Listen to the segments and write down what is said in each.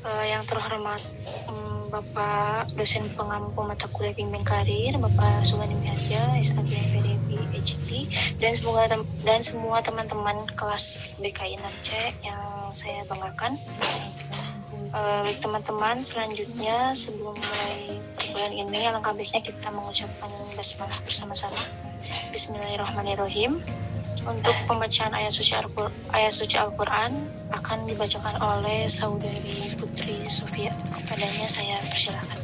Yang terhormat Bapak dosen pengampu mata kuliah bimbing karir, Bapak Sugandi Miharja, SAG PDB HD, dan semua teman-teman kelas BKI 6C yang saya banggakan. Teman-teman, selanjutnya sebelum mulai perkuliahan ini, alangkah baiknya kita mengucapkan basmalah bersama-sama. Bismillahirrahmanirrahim. Untuk pembacaan ayat suci Al-Quran akan dibacakan oleh Saudari Putri Sofia. Kepadanya saya persilakan.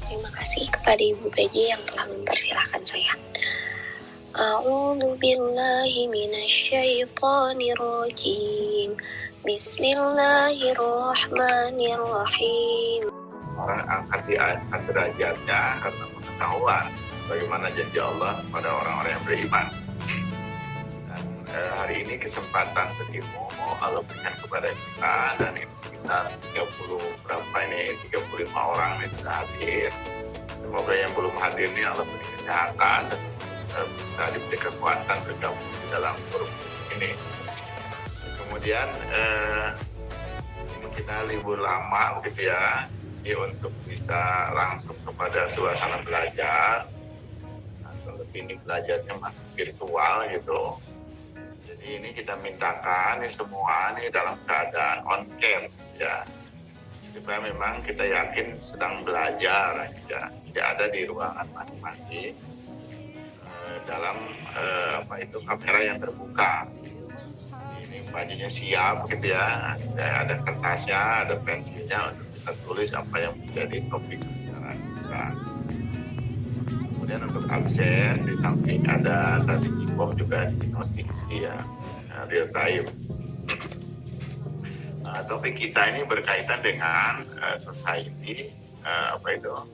Terima kasih kepada Ibu PJ yang telah mempersilahkan saya. A'udzu billahi minasyaitonir rajim. Bismillahirrahmanirrahim. Orang akan diangkat derajatnya karena pengetahuan bagaimana janji Allah pada orang-orang yang beriman. Dan hari ini kesempatan berilmu Allah berikan kepada kita, dan ini sekitar 35 orang yang sudah hadir. Semoga yang belum hadir ini Allah beri kesehatan dan bisa diberi kekuatan bergabung di dalam grup ini. Kemudian kita libur lama gitu ya, untuk bisa langsung kepada suasana belajar, atau lebih ini belajarnya masih virtual gitu. Jadi ini kita mintakan ini semua ini dalam keadaan on cam ya, supaya memang kita yakin sedang belajar ya, tidak ada di ruangan masing-masing dalam kamera yang terbuka. Ini bajunya siap gitu ya, ada kertasnya, ada pensilnya untuk kita tulis apa yang menjadi topik pembicaraan kita. Kemudian untuk absen di samping ada tadi Ibu juga diagnostikasi ya, real time. Topik kita ini berkaitan dengan society 5.0.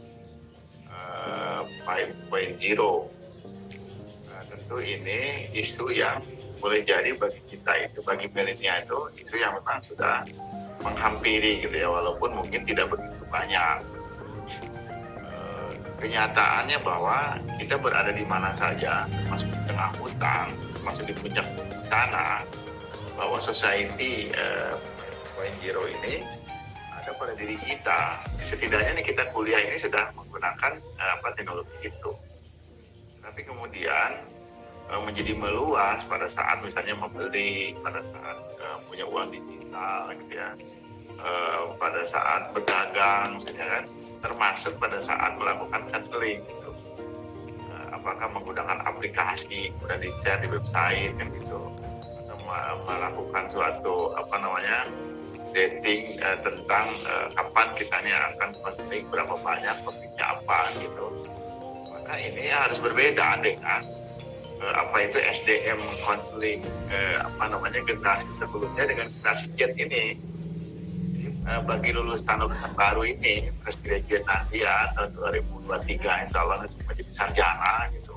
Tentu ini isu yang boleh jadi bagi kita itu, bagi milenial itu isu yang memang sudah menghampiri gitu ya, walaupun mungkin tidak begitu banyak. Kenyataannya bahwa kita berada di mana saja, termasuk di tengah hutan, termasuk di puncak sana, bahwa society 5.0 ini ada pada diri kita. Setidaknya nih kita kuliah ini sudah menggunakan teknologi itu. Tapi kemudian menjadi meluas pada saat misalnya membeli, pada saat punya uang digital gitu ya, pada saat berdagang misalnya kan, termasuk pada saat melakukan counseling gitu. Apakah menggunakan aplikasi kemudian di-share di website kan gitu, atau melakukan suatu dating tentang kapan kita ini akan counseling, berapa banyak, topiknya apa gitu. Maka ini harus berbeda dengan SDM counseling generasi sebelumnya dengan generasi Z ini. Bagi lulusan baru ini, fresh graduate nanti ya tahun 2023 insya Allah menjadi sarjana gitu.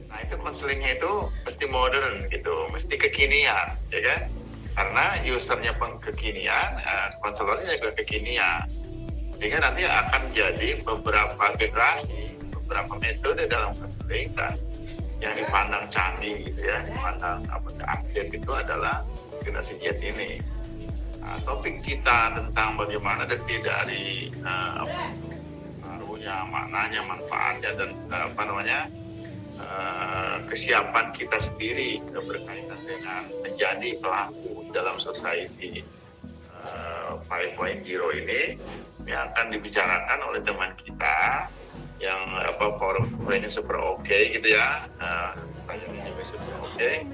Nah itu konselingnya itu mesti modern gitu, mesti kekinian ya kan, karena usernya kekinian, konselornya juga kekinian, sehingga nanti akan jadi beberapa generasi, beberapa metode dalam konseling, dan yang dipandang canggih gitu ya, dipandang update itu adalah generasi Z ini. Topik kita tentang bagaimana detik dari pengaruhnya, maknanya, manfaatnya, dan kesiapan kita sendiri berkaitan dengan menjadi pelaku dalam society 5.0 ini akan dibicarakan oleh teman kita yang forum-forumnya super oke gitu ya, pertanyaannya juga super oke.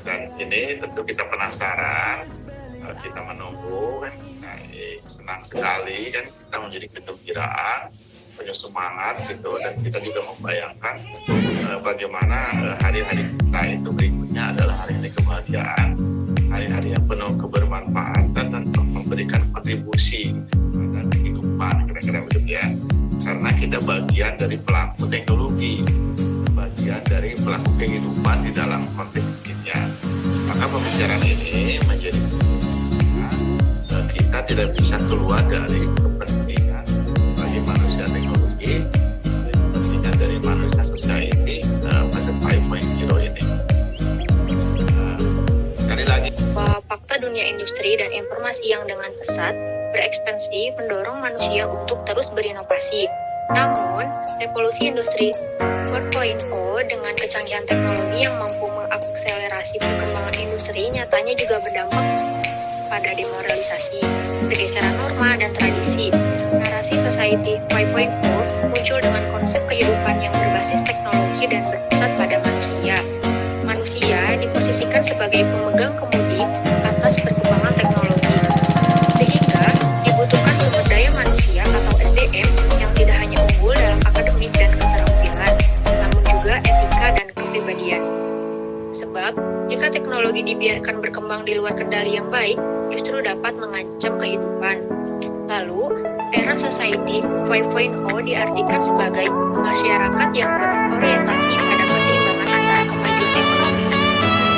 Dan ini tentu kita penasaran, kita menunggu kan, senang sekali kan, kita menjadi kegembiraan, punya semangat gitu, dan kita juga membayangkan bagaimana hari-hari kita itu berikutnya adalah hari-hari kebahagiaan, hari-hari yang penuh kebermanfaatan dan memberikan kontribusi pada kehidupan, kira-kira begitu ya. Karena kita bagian dari pelaku teknologi, bagian dari pelaku kehidupan di dalam konteks ini. Maka pembicaraan ini menjadi kita tidak bisa keluar dari kepentingan bagi manusia teknologi, kepentingan dari manusia society pada 5.0 ini. fakta dunia industri dan informasi yang dengan pesat berekspansi mendorong manusia untuk terus berinovasi. Namun, revolusi industri 4.0 dengan kecanggihan teknologi yang mampu mengakselerasi perkembangan industri nyatanya juga berdampak pada demoralisasi, pergeseran norma dan tradisi. Narasi Society 5.0 muncul dengan konsep kehidupan yang berbasis teknologi dan berpusat pada manusia. Manusia diposisikan sebagai pemegang kemudi atas perkembangan teknologi, sehingga dibutuhkan sumber daya manusia atau SDM yang tidak hanya unggul dalam akademik dan keterampilan, namun juga etika dan kepribadian. Sebab, jika teknologi dibiarkan berkembang di luar kendali yang baik, justru dapat mengancam kehidupan. Lalu, era Society 5.0 diartikan sebagai masyarakat yang berorientasi pada keseimbangan antara kemajuan ekonomi,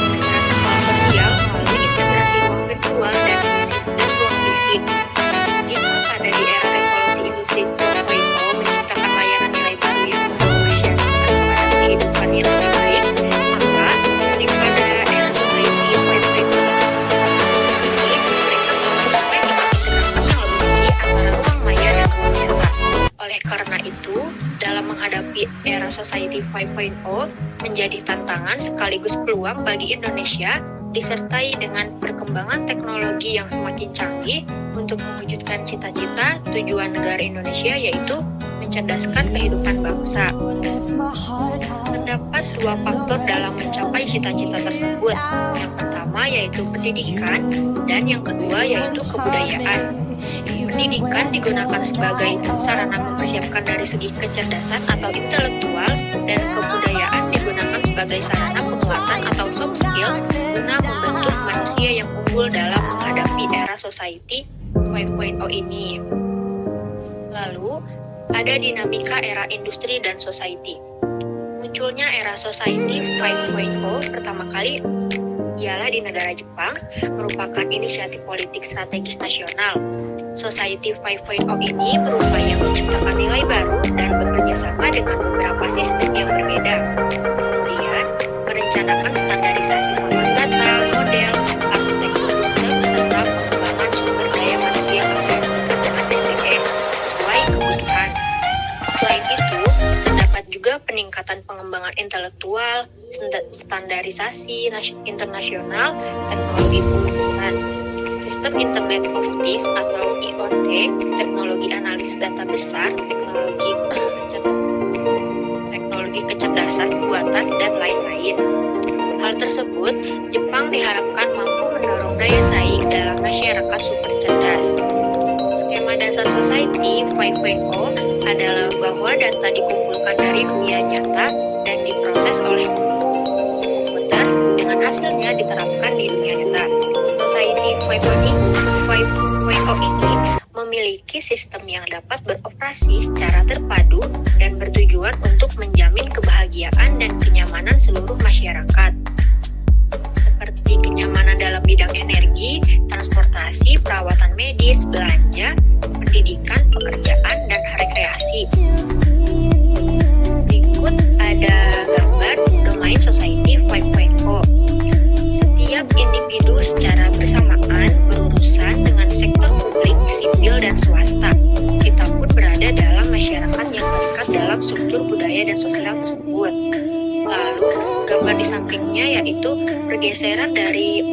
pemecahan masalah sosial melalui integrasi ruang virtual dan ruang fisik. Jika pada di era revolusi industri 4.0 menciptakan layanan nilai baru yang membawa masyarakat kepada kehidupan yang lebih baik, maka daripada era Society 5.0 ini mereka telah mencapai tingkat integrasi yang lebih tinggi antara ruang maya dan ruang nyata. Oleh karena itu, dalam menghadapi era Society 5.0 menjadi tantangan sekaligus peluang bagi Indonesia disertai dengan perkembangan teknologi yang semakin canggih untuk mewujudkan cita-cita tujuan negara Indonesia, yaitu mencerdaskan kehidupan bangsa. Terdapat dua faktor dalam mencapai cita-cita tersebut. Yang pertama yaitu pendidikan dan yang kedua yaitu kebudayaan. Pendidikan digunakan sebagai sarana mempersiapkan dari segi kecerdasan atau intelektual, dan kebudayaan digunakan sebagai sarana penguatan atau soft skill guna membentuk manusia yang unggul dalam menghadapi era Society 5.0 ini. Lalu, ada dinamika era industri dan society. Munculnya era Society 5.0 pertama kali ialah di negara Jepang, merupakan inisiatif politik strategis nasional. Society 5.0 ini berupaya menciptakan nilai baru dan bekerja sama dengan beberapa sistem yang berbeda. Kemudian, merencanakan standarisasi format data, model, arsitektur sistem, serta pengembangan sumber daya manusia berdasarkan dengan SDM sesuai kebutuhan. Selain itu, terdapat juga peningkatan pengembangan intelektual, standarisasi internasional, teknologi pengurusan, sistem Internet of Things atau IoT, teknologi analisis data besar, teknologi kecerdasan buatan, dan lain-lain. Hal tersebut, Jepang diharapkan mampu mendorong daya saing dalam masyarakat super cerdas. Skema dasar Society 5.0 adalah bahwa data dikumpulkan dari dunia nyata dan diproses oleh komputer, dengan hasilnya diterapkan di dunia nyata. Society 5.0 ini memiliki sistem yang dapat beroperasi secara terpadu dan bertujuan untuk menjamin kebahagiaan dan kenyamanan seluruh masyarakat, seperti kenyamanan dalam bidang energi, transportasi, perawatan medis, belanja, pendidikan, pekerjaan, dan rekreasi. Berikut ada gambar domain Society 5.0. Setiap individu secara bersamaan berurusan dengan sektor publik, sipil, dan swasta. Kita pun berada dalam masyarakat yang terikat dalam struktur budaya dan sosial tersebut. Lalu, gambar di sampingnya yaitu pergeseran dari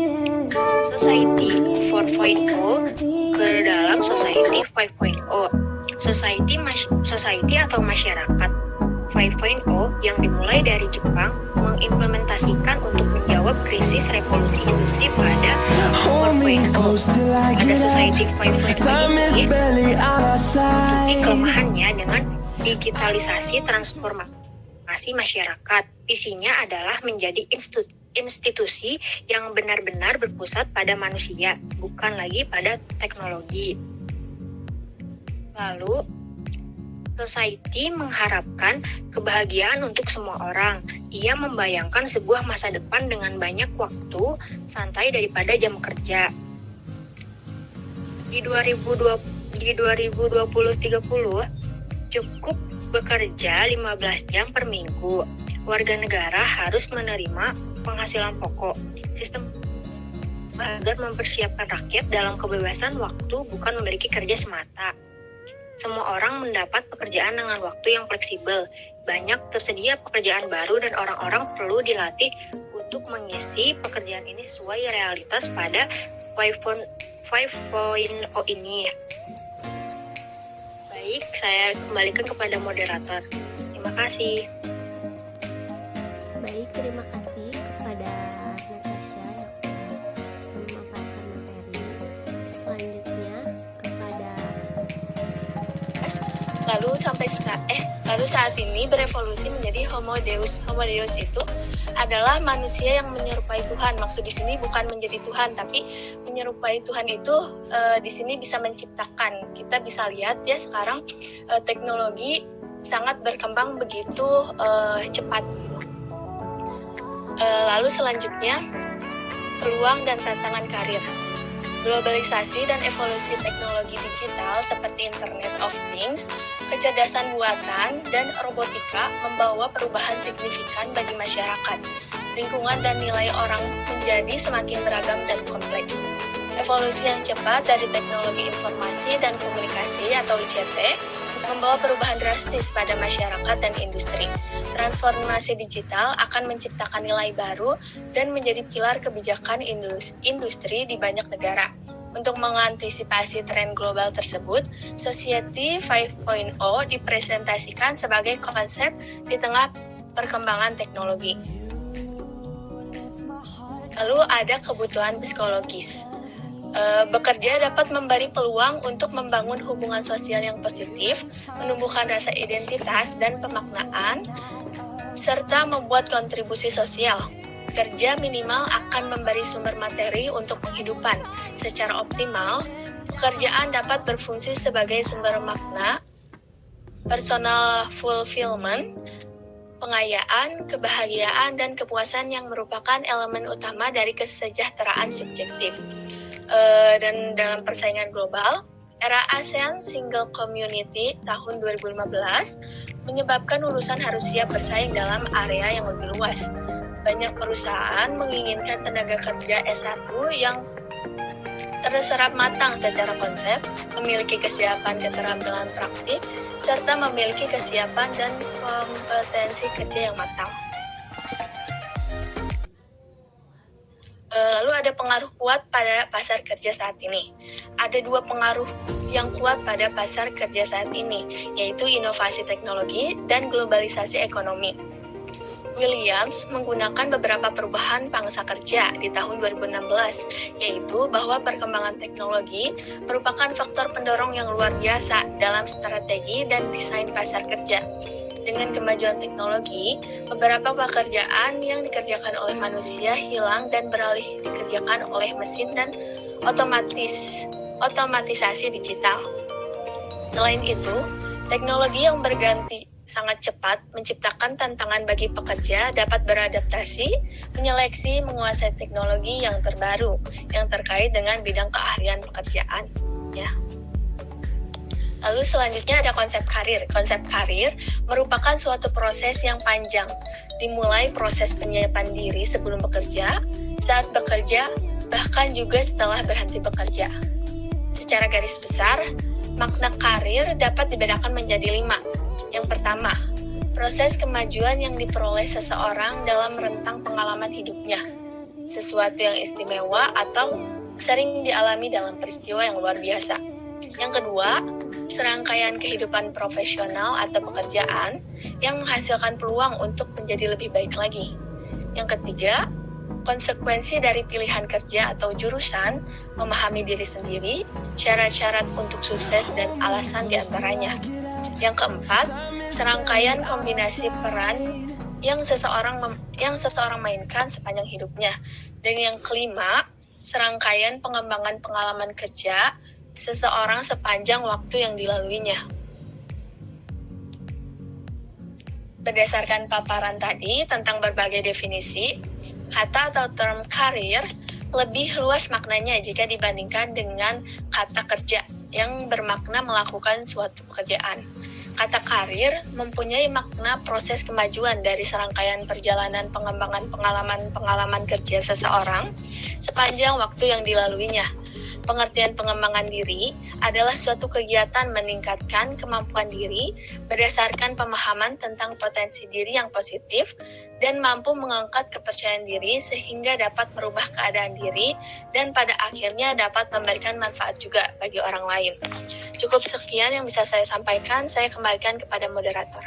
Society 4.0 ke dalam Society 5.0. Society atau masyarakat 5.0 yang dimulai dari Jepang mengimplementasi untuk menjawab krisis revolusi industri pada 4.0. Pada Society 5.0 ini menutupi kelemahannya dengan digitalisasi transformasi masyarakat. Visinya adalah menjadi institusi yang benar-benar berpusat pada manusia, bukan lagi pada teknologi. Lalu, Society mengharapkan kebahagiaan untuk semua orang. Ia membayangkan sebuah masa depan dengan banyak waktu santai daripada jam kerja. Di 2020-30 cukup bekerja 15 jam per minggu. Warga negara harus menerima penghasilan pokok. Sistem agar mempersiapkan rakyat dalam kebebasan waktu, bukan memiliki kerja semata. Semua orang mendapat pekerjaan dengan waktu yang fleksibel. Banyak tersedia pekerjaan baru dan orang-orang perlu dilatih untuk mengisi pekerjaan ini sesuai realitas pada 5.0 ini. Baik, saya kembalikan kepada moderator. Terima kasih. Baik, terima kasih kepada Natasha yang memaparkan materi. Selanjutnya kepada Lalu saat ini berevolusi menjadi Homo Deus. Homo Deus itu adalah manusia yang menyerupai Tuhan. Maksud di sini bukan menjadi Tuhan, tapi menyerupai Tuhan itu di sini bisa menciptakan. Kita bisa lihat ya sekarang teknologi sangat berkembang begitu cepat. Lalu selanjutnya peluang dan tantangan karir. Globalisasi dan evolusi teknologi digital seperti Internet of Things, kecerdasan buatan, dan robotika membawa perubahan signifikan bagi masyarakat. Lingkungan dan nilai orang menjadi semakin beragam dan kompleks. Evolusi yang cepat dari teknologi informasi dan komunikasi atau ICT membawa perubahan drastis pada masyarakat dan industri. Transformasi digital akan menciptakan nilai baru dan menjadi pilar kebijakan industri di banyak negara. Untuk mengantisipasi tren global tersebut, Society 5.0 dipresentasikan sebagai konsep di tengah perkembangan teknologi. Lalu ada kebutuhan psikologis. Bekerja dapat memberi peluang untuk membangun hubungan sosial yang positif, menumbuhkan rasa identitas dan pemaknaan, serta membuat kontribusi sosial. Kerja minimal akan memberi sumber materi untuk penghidupan. Secara optimal, pekerjaan dapat berfungsi sebagai sumber makna, personal fulfillment, pengayaan, kebahagiaan, dan kepuasan yang merupakan elemen utama dari kesejahteraan subjektif. Dan dalam persaingan global, era ASEAN Single Community tahun 2015 menyebabkan lulusan harus siap bersaing dalam area yang lebih luas. Banyak perusahaan menginginkan tenaga kerja S1 yang terserap matang secara konsep, memiliki kesiapan keterampilan praktik, serta memiliki kesiapan dan kompetensi kerja yang matang. Lalu ada pengaruh kuat pada pasar kerja saat ini. Ada dua pengaruh yang kuat pada pasar kerja saat ini, yaitu inovasi teknologi dan globalisasi ekonomi. Williams menggunakan beberapa perubahan pangsa kerja di tahun 2016, yaitu bahwa perkembangan teknologi merupakan faktor pendorong yang luar biasa dalam strategi dan desain pasar kerja. Dengan kemajuan teknologi, beberapa pekerjaan yang dikerjakan oleh manusia hilang dan beralih dikerjakan oleh mesin dan otomatisasi digital. Selain itu, teknologi yang berganti sangat cepat menciptakan tantangan bagi pekerja dapat beradaptasi, menyeleksi, menguasai teknologi yang terbaru yang terkait dengan bidang keahlian pekerjaan. Ya. Lalu selanjutnya ada konsep karir. Konsep karir merupakan suatu proses yang panjang, dimulai proses penyiapan diri sebelum bekerja, saat bekerja, bahkan juga setelah berhenti bekerja. Secara garis besar, makna karir dapat dibedakan menjadi 5. Yang pertama, proses kemajuan yang diperoleh seseorang dalam rentang pengalaman hidupnya, sesuatu yang istimewa atau sering dialami dalam peristiwa yang luar biasa. Yang kedua, serangkaian kehidupan profesional atau pekerjaan yang menghasilkan peluang untuk menjadi lebih baik lagi. Yang ketiga, konsekuensi dari pilihan kerja atau jurusan, memahami diri sendiri, syarat-syarat untuk sukses dan alasan diantaranya. Yang keempat, serangkaian kombinasi peran yang seseorang mainkan sepanjang hidupnya. Dan yang kelima, serangkaian pengembangan pengalaman kerja seseorang sepanjang waktu yang dilaluinya. Berdasarkan paparan tadi tentang berbagai definisi, kata atau term karir lebih luas maknanya jika dibandingkan dengan kata kerja yang bermakna melakukan suatu pekerjaan. Kata karir mempunyai makna proses kemajuan dari serangkaian perjalanan pengembangan pengalaman kerja seseorang sepanjang waktu yang dilaluinya. Pengertian pengembangan diri adalah suatu kegiatan meningkatkan kemampuan diri berdasarkan pemahaman tentang potensi diri yang positif dan mampu mengangkat kepercayaan diri sehingga dapat merubah keadaan diri dan pada akhirnya dapat memberikan manfaat juga bagi orang lain. Cukup sekian yang bisa saya sampaikan, saya kembalikan kepada moderator.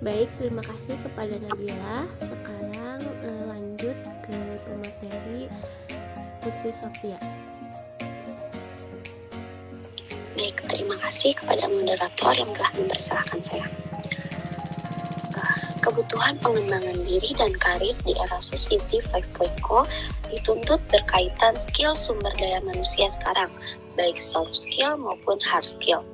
Baik, terima kasih kepada Nabila. Sekarang lanjut ke pemateri Putri Sofia. Baik, terima kasih kepada moderator yang telah mempersilahkan saya. Kebutuhan pengembangan diri dan karir di era Society 5.0 dituntut berkaitan skill sumber daya manusia sekarang, baik soft skill maupun hard skill.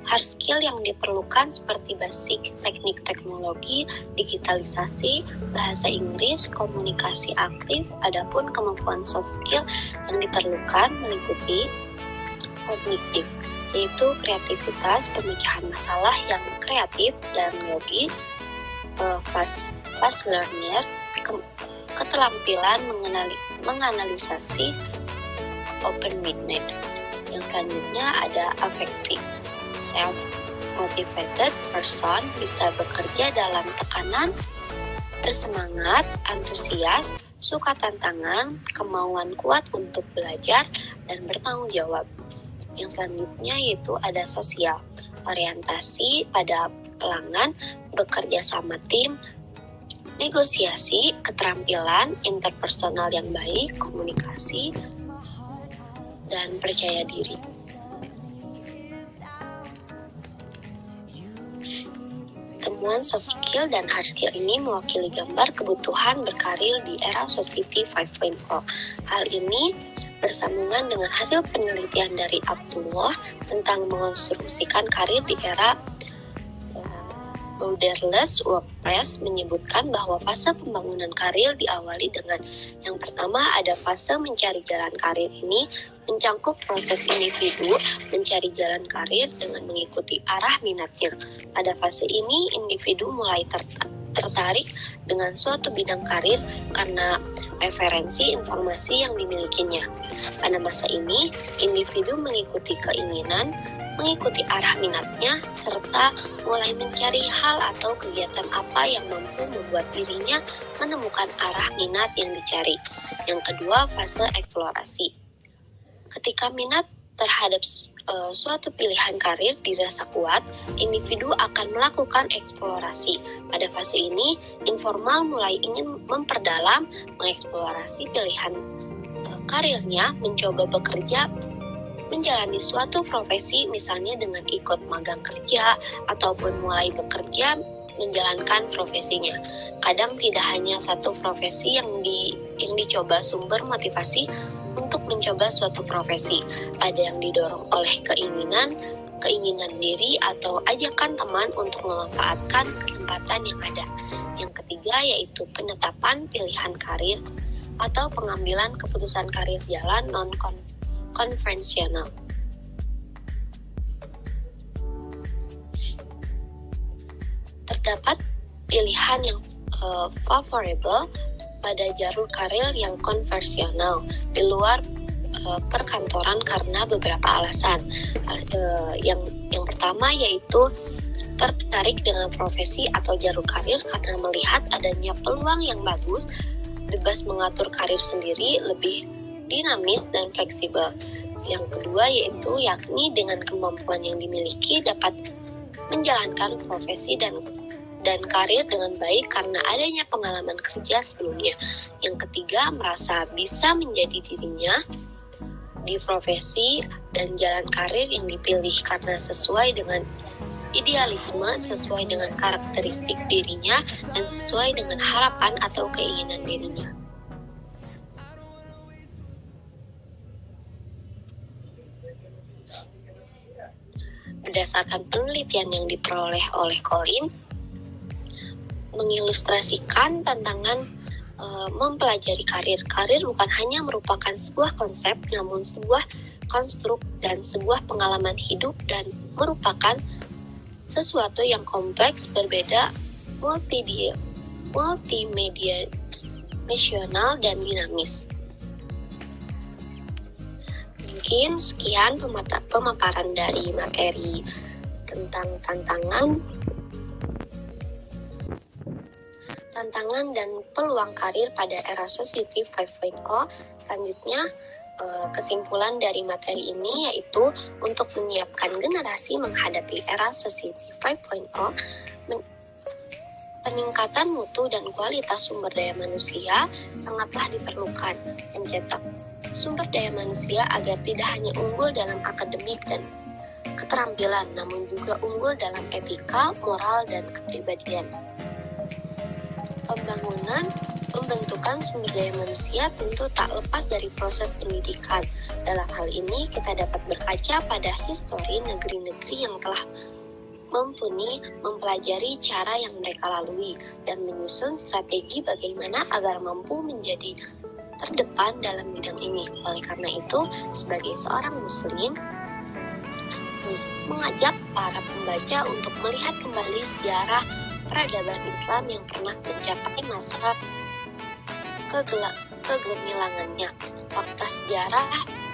Hard skill yang diperlukan seperti basic teknik teknologi, digitalisasi, bahasa Inggris, komunikasi aktif. Adapun kemampuan soft skill yang diperlukan meliputi kognitif, yaitu kreativitas, pemikiran masalah yang kreatif dan logis, fast learner, keterampilan menganalisasi open-minded. Yang selanjutnya ada afeksi. Self-motivated person bisa bekerja dalam tekanan, bersemangat, antusias, suka tantangan, kemauan kuat untuk belajar, dan bertanggung jawab. Yang selanjutnya yaitu ada sosial, orientasi pada pelanggan, bekerja sama tim, negosiasi, keterampilan interpersonal yang baik, komunikasi, dan percaya diri. Temuan soft skill dan hard skill ini mewakili gambar kebutuhan berkarir di era Society 5.0. Hal ini bersambungan dengan hasil penelitian dari Abdullah tentang mengonstruksikan karir di era borderless workplace, menyebutkan bahwa fase pembangunan karir diawali dengan yang pertama ada fase mencari jalan karir. Ini mencangkup proses individu mencari jalan karir dengan mengikuti arah minatnya. Pada fase ini individu mulai tertarik dengan suatu bidang karir karena referensi informasi yang dimilikinya. Pada masa ini individu mengikuti keinginan, mengikuti arah minatnya, serta mulai mencari hal atau kegiatan apa yang mampu membuat dirinya menemukan arah minat yang dicari. Yang kedua, fase eksplorasi. Ketika minat terhadap suatu pilihan karir dirasa kuat, individu akan melakukan eksplorasi. Pada fase ini, informal mulai ingin memperdalam, mengeksplorasi pilihan karirnya, mencoba bekerja, menjalani suatu profesi misalnya dengan ikut magang kerja ataupun mulai bekerja menjalankan profesinya. Kadang tidak hanya satu profesi yang dicoba sumber motivasi untuk mencoba suatu profesi. Ada yang didorong oleh keinginan diri atau ajakan teman untuk memanfaatkan kesempatan yang ada. Yang ketiga yaitu penetapan pilihan karir atau pengambilan keputusan karir jalan non-konvensional. Terdapat pilihan yang favorable pada jalur karir yang konvensional di luar perkantoran karena beberapa alasan. Yang pertama yaitu tertarik dengan profesi atau jalur karir karena melihat adanya peluang yang bagus, bebas mengatur karir sendiri, lebih dinamis dan fleksibel. Yang kedua yaitu yakni dengan kemampuan yang dimiliki dapat menjalankan profesi dan karir dengan baik karena adanya pengalaman kerja sebelumnya. Yang ketiga, merasa bisa menjadi dirinya di profesi dan jalan karir yang dipilih karena sesuai dengan idealisme, sesuai dengan karakteristik dirinya, dan sesuai dengan harapan atau keinginan dirinya. Berdasarkan penelitian yang diperoleh oleh Colin, mengilustrasikan tantangan mempelajari karir. Karir bukan hanya merupakan sebuah konsep, namun sebuah konstruk dan sebuah pengalaman hidup dan merupakan sesuatu yang kompleks, berbeda, multimedia, nasional, dan dinamis. Mungkin sekian pemaparan dari materi tentang tantangan dan peluang karir pada era Society 5.0. Selanjutnya, kesimpulan dari materi ini yaitu untuk menyiapkan generasi menghadapi era Society 5.0, peningkatan mutu dan kualitas sumber daya manusia sangatlah diperlukan. Mencetak sumber daya manusia agar tidak hanya unggul dalam akademik dan keterampilan, namun juga unggul dalam etika, moral, dan kepribadian. Pembentukan sumber daya manusia tentu tak lepas dari proses pendidikan. Dalam hal ini, kita dapat berkaca pada histori negeri-negeri yang telah mumpuni mempelajari cara yang mereka lalui dan menyusun strategi bagaimana agar mampu menjadi terdepan dalam bidang ini. Oleh karena itu, sebagai seorang muslim, mengajak para pembaca untuk melihat kembali sejarah peradaban Islam yang pernah mencapai masa kegemilangannya. Fakta sejarah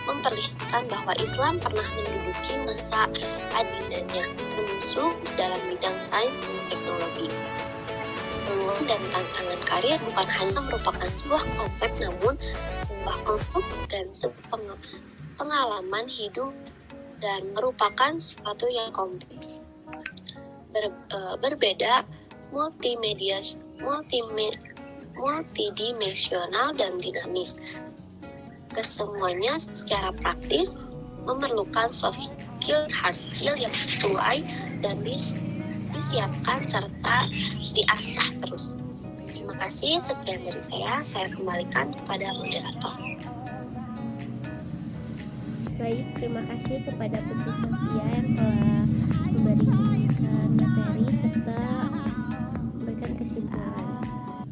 memperlihatkan bahwa Islam pernah menduduki masa adinanya, menyusup dalam bidang sains dan teknologi. Peluang dan tantangan karir bukan hanya merupakan sebuah konsep, namun sebuah konstruk dan sebuah pengalaman hidup dan merupakan sesuatu yang kompleks, berbeda, multidimensional dan dinamis. Kesemuanya secara praktis memerlukan soft skill, hard skill yang sesuai dan disiapkan serta diasah terus. Terima kasih, sekian dari saya kembalikan kepada moderator. Baik, terima kasih kepada Putri Sophia yang telah memberikan materi serta memberikan kesimpulan.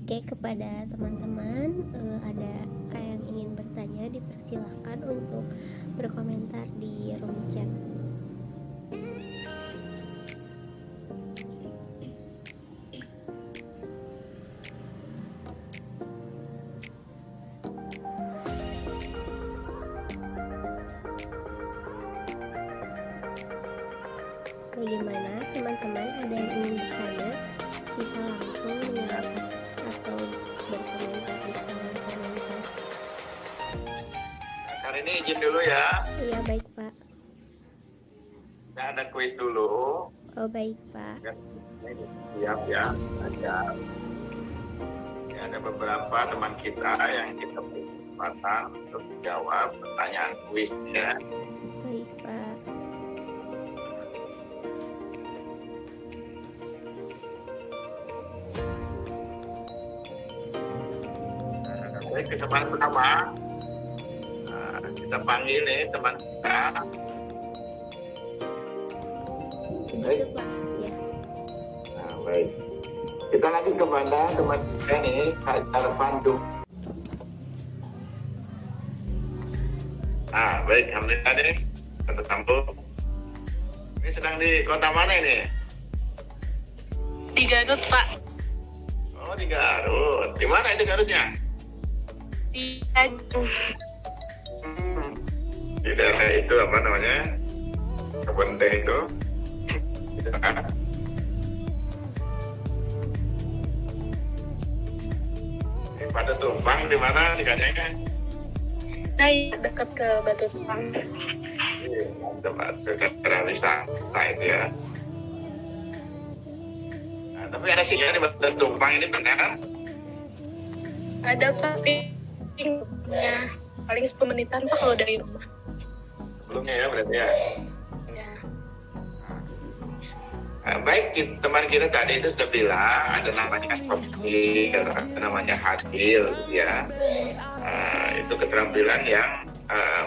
Oke, kepada teman-teman, ada yang ingin bertanya, dipersilahkan untuk berkomentar di room chat. Bagaimana teman-teman, ada yang ingin bertanya, bisa langsung menyalakan atau berkomentar di kolom komentar. Kali ini izin dulu ya. Iya, baik Pak. Kita ada kuis dulu. Oh, baik Pak. Siap ya. Ada beberapa teman kita yang kita beri kesempatan untuk menjawab pertanyaan kuis ya. Baik Pak. Baik, kesempatan pertama kita panggil nih teman kita. Begitu Pak. Ya. Nah, baik. Kita lanjut kepada teman kita nih, Kak Jarvandu. Nah, baik, alhamdulillah nih kita sambung. Ini sedang di kota mana ini? Di Garut, Pak. Oh, di Garut. Di mana itu Garutnya? Di Tanjung. Di daerah itu apa namanya? Kebun teh itu. Di sana. Di Batu Tumpang di mana tiganya? Nah, iya, dekat ke Batu Tumpang. Tempat daerah wisata itu ya. Nah, tapi ada sinyal di Batu Tumpang ini benar? Ada Pak, ya, paling 10 menitan Pak kalau dari rumah. Sebelumnya ya berarti ya. Ya. Nah, baik, teman kita tadi itu sudah bilang ada namanya soft skill, ada namanya hard skill ya. Itu keterampilan yang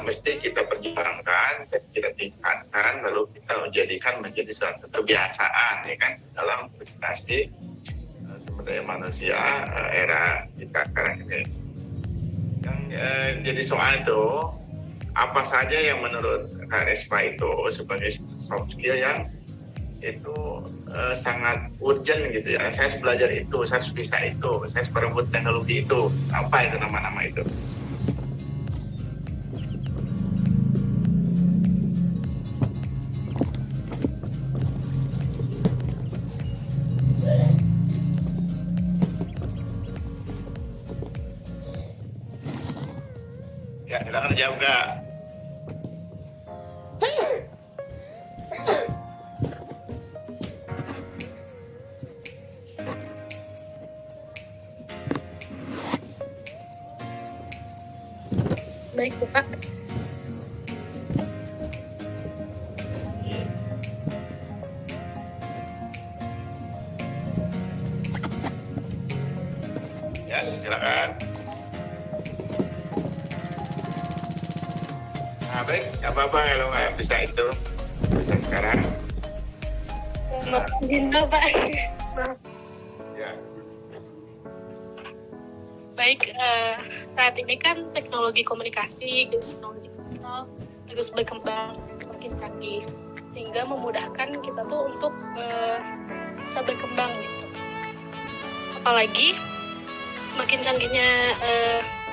mesti kita perjuangkan dan kita tingkatkan, lalu kita jadikan menjadi suatu kebiasaan ya kan dalam komunikasi sumber daya manusia era kita sekarang ini. Yang jadi soal itu, apa saja yang menurut Kak Resma itu sebagai soft skill yang itu sangat urgent gitu ya. Saya harus belajar itu, saya harus bisa itu, saya harus berebut teknologi itu. Apa itu nama-nama itu? Ya, silakan jawab Kak. Baik, Bapak. Ya, silakan. Nah, baik, nggak apa-apa kalau nggak bisa itu. Bisa sekarang. Gina, Pak. Ya. Baik, saat ini kan teknologi komunikasi, teknologi digital terus berkembang semakin canggih, sehingga memudahkan kita tuh untuk bisa berkembang gitu. Apalagi semakin canggihnya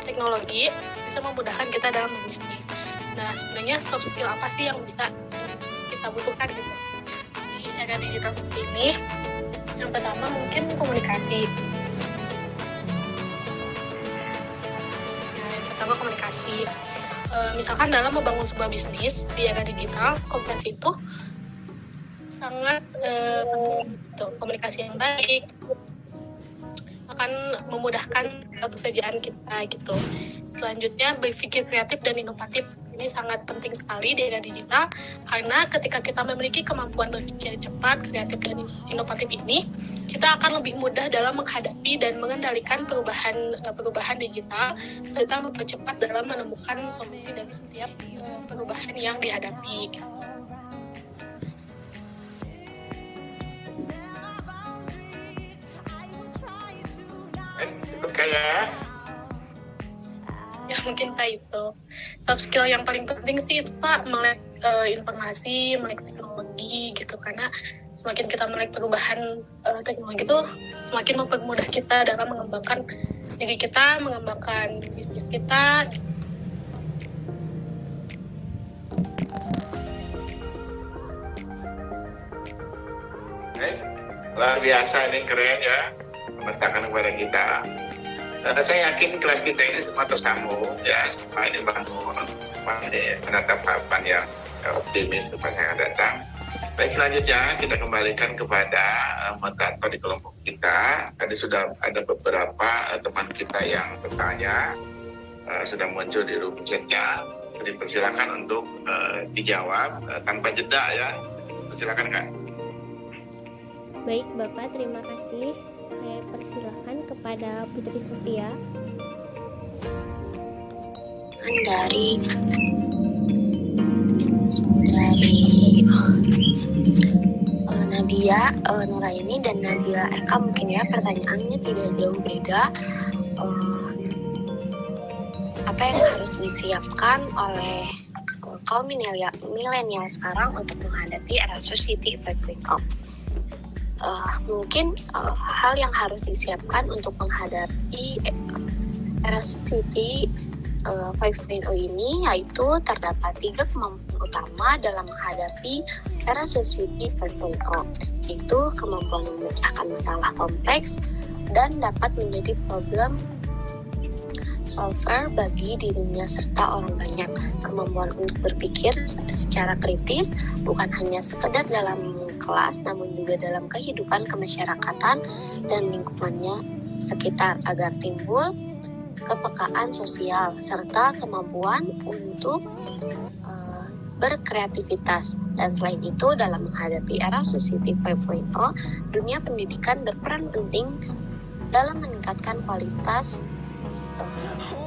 teknologi bisa memudahkan kita dalam berbisnis. Nah, sebenarnya soft skill apa sih yang bisa kita butuhkan gitu di era digital seperti ini? Yang pertama mungkin komunikasi. Komunikasi. Misalkan dalam membangun sebuah bisnis di era digital, komunikasi itu sangat penting. Komunikasi yang baik akan memudahkan pekerjaan kita gitu. Selanjutnya berpikir kreatif dan inovatif. Ini sangat penting sekali di era digital karena ketika kita memiliki kemampuan berpikir cepat, kreatif dan inovatif ini, kita akan lebih mudah dalam menghadapi dan mengendalikan perubahan digital serta mempercepat dalam menemukan solusi dari setiap perubahan yang dihadapi. Cukup kayak Ya mungkin Pak itu soft skill yang paling penting sih itu Pak, melek informasi, melek teknologi gitu, karena semakin kita melek perubahan teknologi itu semakin mempermudah kita dalam mengembangkan diri kita, mengembangkan bisnis kita. luar biasa, ini keren ya, membentangkan kepada kita. Saya yakin kelas kita ini semua tersambung ya, semua ini bangun menatap harapan yang optimis untuk masa yang datang. Baik, selanjutnya kita kembalikan kepada moderator di kelompok kita. Tadi sudah ada beberapa teman kita yang bertanya, sudah muncul di room chatnya. Jadi persilakan untuk dijawab tanpa jeda ya. Silakan Kak. Baik Bapak, terima kasih. Saya persilakan kepada Putri Sophia. Dari Nadia Nuraini dan Nadia Eka, mungkin ya pertanyaannya tidak jauh beda. Apa yang harus disiapkan oleh kaum milenial sekarang untuk menghadapi era society 5.0? Mungkin hal yang harus disiapkan untuk menghadapi era society 5.0 ini yaitu terdapat 3 kemampuan utama dalam menghadapi era society 5.0, yaitu kemampuan memecahkan masalah kompleks dan dapat menjadi problem solver bagi dirinya serta orang banyak, kemampuan untuk berpikir secara kritis bukan hanya sekedar dalam kelas namun juga dalam kehidupan kemasyarakatan dan lingkungannya sekitar agar timbul kepekaan sosial serta kemampuan untuk berkreativitas. Dan selain itu, dalam menghadapi era society 5.0, dunia pendidikan berperan penting dalam meningkatkan kualitas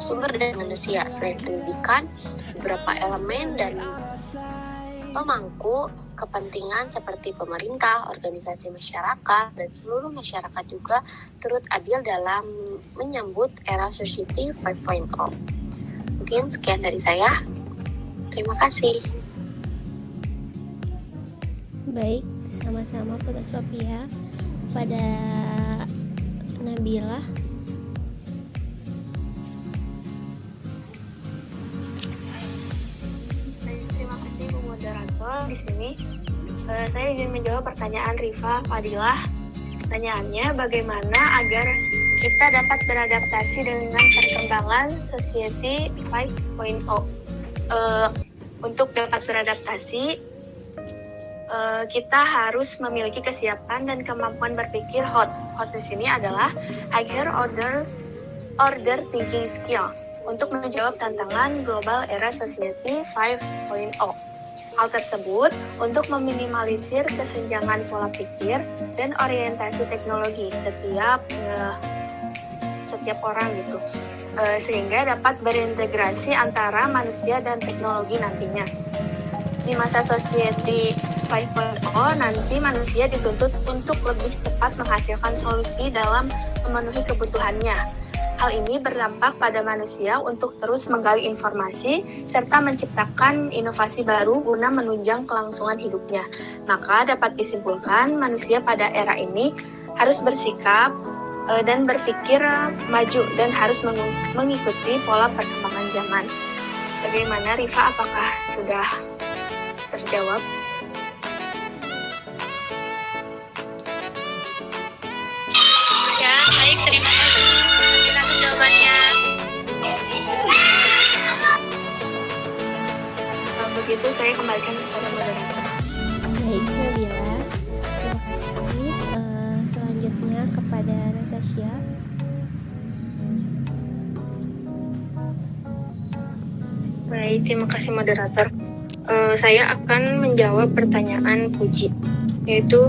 sumber daya manusia. Selain pendidikan, beberapa elemen dan pemangku kepentingan seperti pemerintah, organisasi masyarakat, dan seluruh masyarakat juga turut adil dalam menyambut era Society 5.0. Mungkin sekian dari saya. Terima kasih. Baik, sama-sama Putra Sophia. Pada Nabila. Terima kasih Bu Moderator. Di sini saya ingin menjawab pertanyaan Rifa Fadilah. Pertanyaannya, bagaimana agar kita dapat beradaptasi dengan perkembangan Society 5.0? Untuk dapat beradaptasi, kita harus memiliki kesiapan dan kemampuan berpikir HOTS. HOTS di sini adalah Higher Order Thinking Skill untuk menjawab tantangan global era Society 5.0. Hal tersebut untuk meminimalisir kesenjangan pola pikir dan orientasi teknologi setiap orang gitu, sehingga dapat berintegrasi antara manusia dan teknologi nantinya. Di masa Society 5.0 nanti manusia dituntut untuk lebih cepat menghasilkan solusi dalam memenuhi kebutuhannya. Hal ini berdampak pada manusia untuk terus menggali informasi serta menciptakan inovasi baru guna menunjang kelangsungan hidupnya. Maka dapat disimpulkan manusia pada era ini harus bersikap dan berpikir maju dan harus mengikuti pola perkembangan zaman. Bagaimana Rifa, apakah sudah terjawab? Ya, baik, terima kasih atas jawabannya. Begitu saya kembalikan kepada moderator. Baik, Nabila. Terima kasih. Selanjutnya kepada Natasha. Baik, terima kasih moderator. Saya akan menjawab pertanyaan Puji, yaitu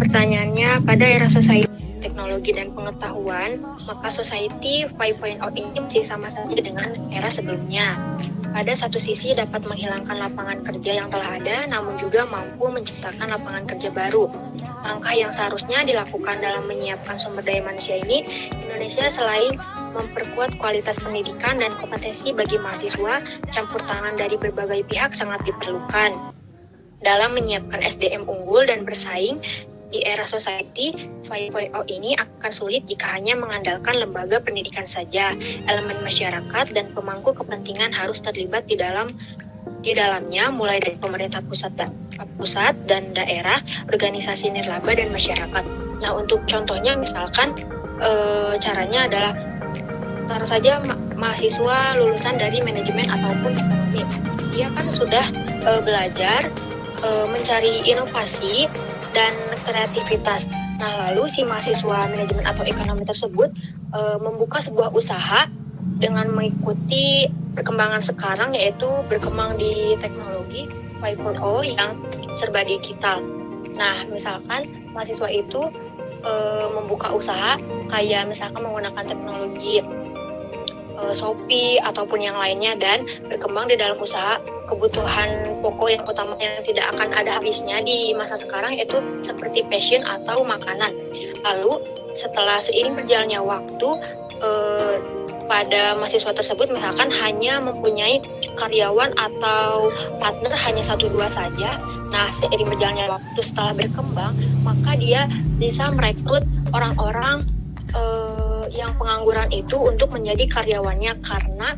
pertanyaannya, pada era society teknologi dan pengetahuan, maka Society 5.0 ini masih sama saja dengan era sebelumnya. Pada satu sisi dapat menghilangkan lapangan kerja yang telah ada, namun juga mampu menciptakan lapangan kerja baru. Langkah yang seharusnya dilakukan dalam menyiapkan sumber daya manusia ini, Indonesia selain memperkuat kualitas pendidikan dan kompetensi bagi mahasiswa, campur tangan dari berbagai pihak sangat diperlukan dalam menyiapkan SDM unggul dan bersaing. Di era Society 5.0 ini akan sulit jika hanya mengandalkan lembaga pendidikan saja. Elemen masyarakat dan pemangku kepentingan harus terlibat di dalamnya, mulai dari pemerintah pusat dan daerah, organisasi nirlaba dan masyarakat. Nah, untuk contohnya misalkan caranya adalah taruh saja mahasiswa lulusan dari manajemen ataupun ekonomi. Dia kan sudah belajar mencari inovasi dan kreativitas. Nah, lalu si mahasiswa manajemen atau ekonomi tersebut membuka sebuah usaha dengan mengikuti perkembangan sekarang, yaitu berkembang di teknologi 5.0 yang serba digital. Nah, misalkan mahasiswa itu membuka usaha kayak misalkan menggunakan teknologi Shopee ataupun yang lainnya, dan berkembang di dalam usaha kebutuhan pokok yang utama yang tidak akan ada habisnya di masa sekarang, yaitu seperti fashion atau makanan. Lalu setelah seiring berjalannya waktu, pada mahasiswa tersebut misalkan hanya mempunyai karyawan atau partner hanya 1-2 saja. Nah, seiring berjalannya waktu setelah berkembang, maka dia bisa merekrut orang-orang yang pengangguran itu untuk menjadi karyawannya, karena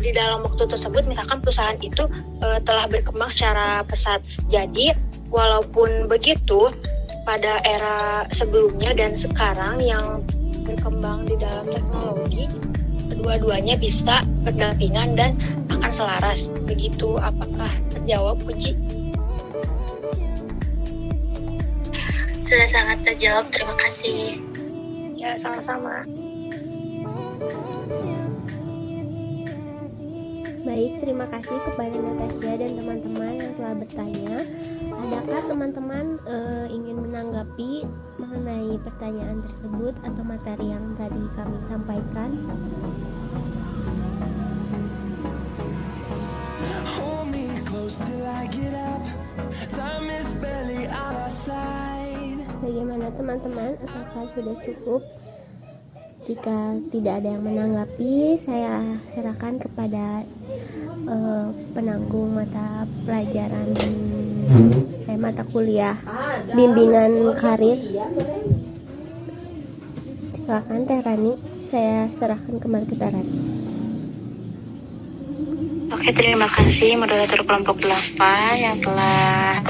di dalam waktu tersebut misalkan perusahaan itu telah berkembang secara pesat. Jadi walaupun begitu, pada era sebelumnya dan sekarang yang berkembang di dalam teknologi, kedua-duanya bisa berdampingan dan akan selaras. Begitu, apakah terjawab, Puji? Sudah sangat terjawab, terima kasih. Ya, sama-sama. Baik, terima kasih kepada Natasha dan teman-teman yang telah bertanya. Adakah teman-teman ingin menanggapi mengenai pertanyaan tersebut atau materi yang tadi kami sampaikan? Bagaimana teman-teman? Apakah sudah cukup? Jika tidak ada yang menanggapi, saya serahkan kepada penanggung mata pelajaran mata kuliah bimbingan karir. Silakan Teh Rani, saya serahkan kembali ke Teh Rani. Oke, terima kasih moderator kelompok 8 yang telah